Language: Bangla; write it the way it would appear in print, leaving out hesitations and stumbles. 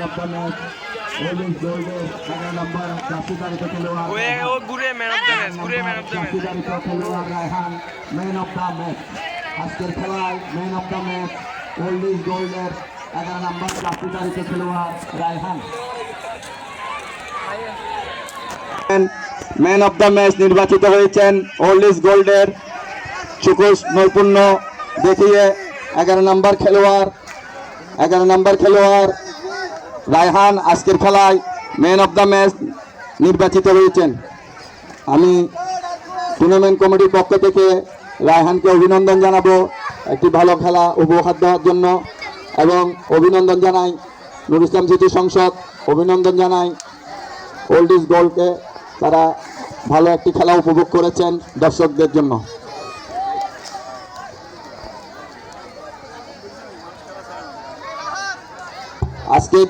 অফ দ্য ম্যাচ ওলিস গোল্ডের 11 নম্বর জার্সিধারিত খেলোয়াড় জার্সিধারিত খেলোয়াড় Raihan man of the match. আজকের খেলায় ম্যান অফ দ্য ম্যাচ ওলিস গোল্ডের 11 নম্বর জার্সিধারিত খেলোয়াড় Raihan. Man of the match নির্বাচিত হয়েছেন ওলিস গোল্ডের সুকুশ নৈপুণ্য দেখিয়ে 11 নম্বর খেলোয়াড় রায়হান আজকের খেলায় ম্যান অফ দ্য ম্যাচ নির্বাচিত হয়েছেন। আমি টুর্নামেন্ট কমিটির পক্ষ থেকে রায়হানকে অভিনন্দন জানাবো একটি ভালো খেলা উপহার দেওয়ার জন্য, এবং অভিনন্দন জানাই নুর ইসলাম সিটি সংসদ, অভিনন্দন জানাই ওল্ডিস গোল্ডকে, তারা ভালো একটি খেলা উপভোগ করেছেন দর্শকদের জন্য। আজকে